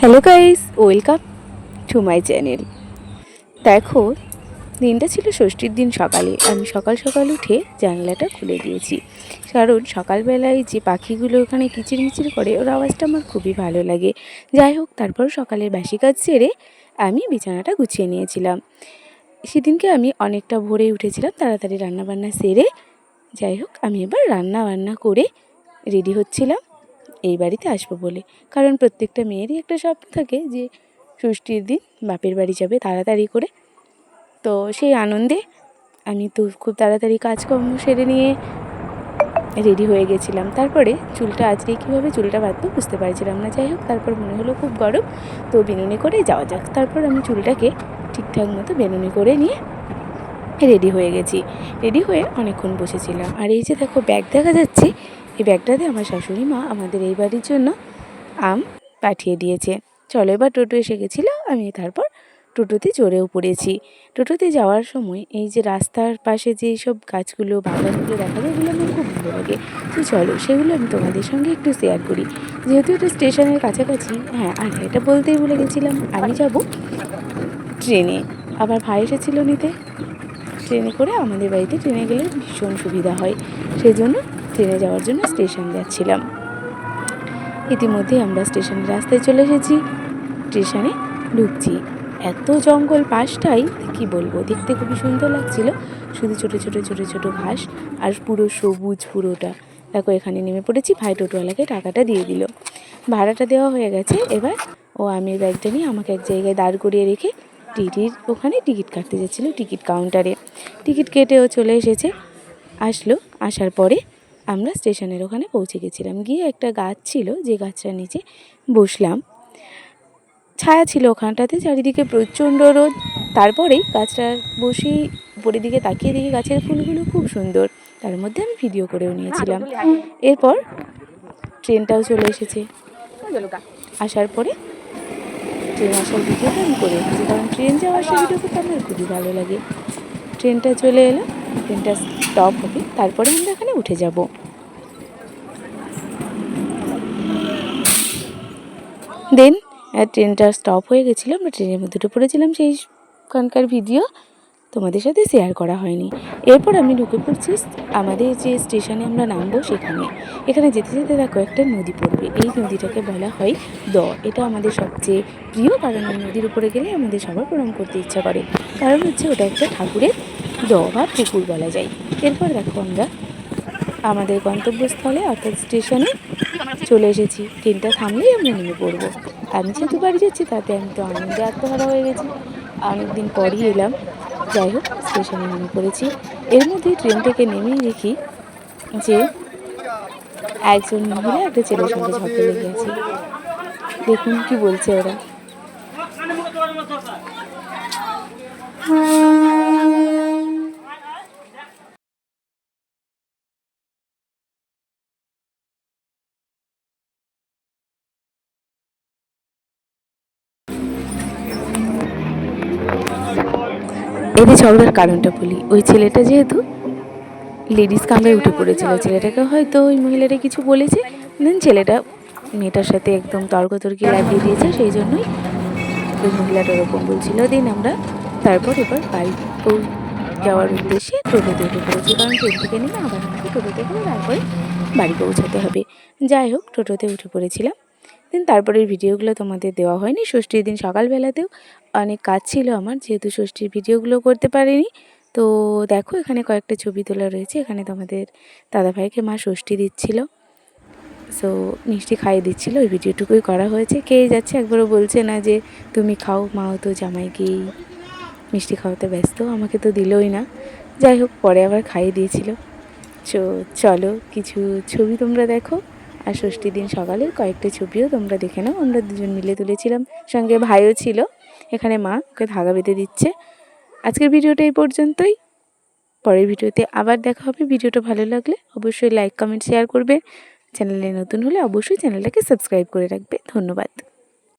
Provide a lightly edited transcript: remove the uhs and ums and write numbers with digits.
Hello guys, welcome to my channel. দেখো, দিনটা ছিল ষষ্ঠীর দিন সকালে। আমি সকাল সকাল উঠে জানলাটা খুলে দিয়েছি, কারণ সকালবেলায় যে পাখিগুলো ওখানে কিচিরমিচির করে ওর আওয়াজটা আমার খুবই ভালো লাগে। যাই হোক, তারপর সকালের বাসি কাজ সেরে আমি বিছানাটা গুছিয়ে নিয়েছিলাম। সেদিনকে আমি অনেকটা ভোরে উঠেছিলাম, তাড়াতাড়ি রান্নাবান্না সেরে। যাই হোক, আমি এবার রান্না করে রেডি হচ্ছিলাম এই বাড়িতে আসবো বলে। কারণ প্রত্যেকটা মেয়েরই একটা স্বপ্ন থাকে যে ষষ্ঠীর দিন বাপের বাড়ি যাবে তাড়াতাড়ি করে। তো সেই আনন্দে আমি তো খুব তাড়াতাড়ি কাজকর্ম সেরে নিয়ে রেডি হয়ে গেছিলাম। তারপরে চুলটা আজকে কীভাবে চুলটা বাঁধবো বুঝতে পারছিলাম না। যাই হোক, তারপর মনে হলো খুব গরম, তো বেনুনি করে যাওয়া যাক। তারপর আমি চুলটাকে ঠিকঠাক মতো বেনুনি করে নিয়ে রেডি হয়ে গেছি। রেডি হয়ে অনেকক্ষণ বসেছিলাম। আর এই যে দেখো ব্যাগ দেখা যাচ্ছে, এই ব্যাগটাতে আমার শাশুড়ি মা আমাদের এই বাড়ির জন্য আম পাঠিয়ে দিয়েছে। চলো, এবার টোটো এসে গেছিলো। আমি তারপর টোটোতে চড়েও পড়েছি। টোটোতে যাওয়ার সময় এই যে রাস্তার পাশে যে সব গাছগুলো বাগানগুলো দেখা যায়, এগুলো আমার খুব ভালো লাগে। তো চলো, সেগুলো আমি তোমাদের সঙ্গে একটু শেয়ার করি, যেহেতু এটা স্টেশনের কাছাকাছি। হ্যাঁ, আর এটা বলতেই ভুলে গেছিলাম, আমি যাব ট্রেনে। আবার ভাই এসেছিল নিতে। ট্রেনে করে আমাদের বাড়িতে ট্রেনে গেলে ভীষণ সুবিধা হয়, সেই জন্য ট্রেনে যাওয়ার জন্য স্টেশন যাচ্ছিলাম। ইতিমধ্যে আমরা স্টেশনের রাস্তায় চলে এসেছি। স্টেশনে ঢুকছি, এত জঙ্গল পাশটাই কি বলবো, দেখতে খুবই সুন্দর লাগছিল। শুধু ছোটো ছোটো ছোটো ছোটো ঘাস আর পুরো সবুজ পুরোটা। দেখো, এখানে নেমে পড়েছি। ভাই টোটোওয়ালাকে টাকাটা দিয়ে দিল, ভাড়াটা দেওয়া হয়ে গেছে। এবার ও আমের ব্যাগটা নিয়ে আমাকে এক জায়গায় দাঁড় করিয়ে রেখে টিটির ওখানে টিকিট কাটতে যাচ্ছিলো, টিকিট কাউন্টারে। টিকিট কেটে ও চলে এসেছে। আসার পরে আমরা স্টেশনের ওখানে পৌঁছে গেছিলাম। গিয়ে একটা গাছ ছিল, যে গাছটার নিচে বসলাম। ছায়া ছিল ওখানটাতে, চারিদিকে প্রচণ্ড রোদ। তারপরেই গাছটার বসেই উপরের দিকে তাকিয়ে দেখি গাছের ফুলগুলো খুব সুন্দর। তার মধ্যে আমি ভিডিও করেও নিয়েছিলাম। এরপর ট্রেনটাও চলে এসেছে। আসার পরে ট্রেন আসার ভিডিওটা আমি করে রেখেছি, কারণ ট্রেন যাওয়া আসার ভিডিও করতে আমার খুবই ভালো লাগে। ট্রেনটা চলে এলো, ট্রেনটা স্টপ হবে, তারপরে আমরা এখানে উঠে যাব। দেন ট্রেনটা স্টপ হয়ে গেছিলো, আমরা ট্রেনের মধ্যে উঠে পড়েছিলাম। সেইখানকার ভিডিও তোমাদের সাথে শেয়ার করা হয়নি। এরপর আমি ঢুকে পড়ছি আমাদের যে স্টেশনে আমরা নামবো সেখানে। এখানে যেতে যেতে দেখো একটা নদী পড়বে, এই নদীটাকে বলা হয় দ। এটা আমাদের সবচেয়ে প্রিয়, কারণ এই নদীর উপরে গেলে আমাদের সবার প্রণাম করতে ইচ্ছা করে, কারণ হচ্ছে ওটা একটা ঠাকুরের দ বা পুকুর বলা যায়। এরপর দেখো আমরা আমাদের গন্তব্যস্থলে অর্থাৎ স্টেশনে চলে এসেছি। ট্রেনটা থামলেই আমরা নেমে পড়বো। আমি যেহেতু বাড়ি যাচ্ছি, তাতে আমি তো আনন্দে আত্মহারা হয়ে গেছি, অনেকদিন পরই এলাম। যাই হোক, স্টেশনে নেমে পড়েছি। এর মধ্যেই ট্রেন থেকে নেমেই দেখি যে একজন মহিলা একটা ছেলের সঙ্গে ঝগড়া লেগে আছে। দেখুন কি বলছে ওরা। এদের ঝগড়ার কারণটা বলি। ওই ছেলেটা যেহেতু লেডিস কামরায় উঠে পড়েছিল, ছেলেটাকে হয়তো ওই মহিলাটা কিছু বলেছে, দেন ছেলেটা মেয়েটার সাথে একদম তর্কতর্কি লাগিয়ে দিয়েছে, সেই জন্যই ওই মহিলাটা ওরকম বলছিল। দিন আমরা তারপর এবার বাড়ি যাওয়ার উদ্দেশ্যে টোটোতে উঠে পড়েছি, কারণ ট্রেন থেকে নেমে আবার আমাকে টোটোতে করে তারপরে বাড়ি পৌঁছাতে হবে। যাই হোক, টোটোতে উঠে পড়েছিলাম। দেন তারপরের ভিডিওগুলো তোমাদের দেওয়া হয়নি। ষষ্ঠীর দিন সকালবেলাতেও অনেক কাজ ছিল আমার, যেহেতু ষষ্ঠীর ভিডিওগুলো করতে পারিনি। তো দেখো, এখানে কয়েকটা ছবি তোলা রয়েছে। এখানে তোমাদের দাদাভাইকে মা ষষ্ঠী দিচ্ছিল, সো মিষ্টি খাইয়ে দিচ্ছিলো, ওই ভিডিওটুকুই করা হয়েছে। খেয়ে যাচ্ছে, একবারও বলছে না যে তুমি খাও, মাও তো জামাইকেই মিষ্টি খাওয়াতে ব্যস্ত, আমাকে তো দিলই না। যাই হোক, পরে আবার খাইয়ে দিয়েছিল। চলো কিছু ছবি তোমরা দেখো, আর ষষ্ঠীর দিন সকালের কয়েকটা ছবিও তোমরা দেখে নাও। আমরা দুজন মিলে তুলেছিলাম, সঙ্গে ভাইও ছিল। এখানে মা ওকে ধাগা বেঁধে দিচ্ছে। আজকের ভিডিওটা এই পর্যন্তই, পরের ভিডিওতে আবার দেখা হবে। ভিডিওটা ভালো লাগলে অবশ্যই লাইক, কমেন্ট, শেয়ার করবে। চ্যানেলে নতুন হলে অবশ্যই চ্যানেলটাকে সাবস্ক্রাইব করে রাখবে। ধন্যবাদ।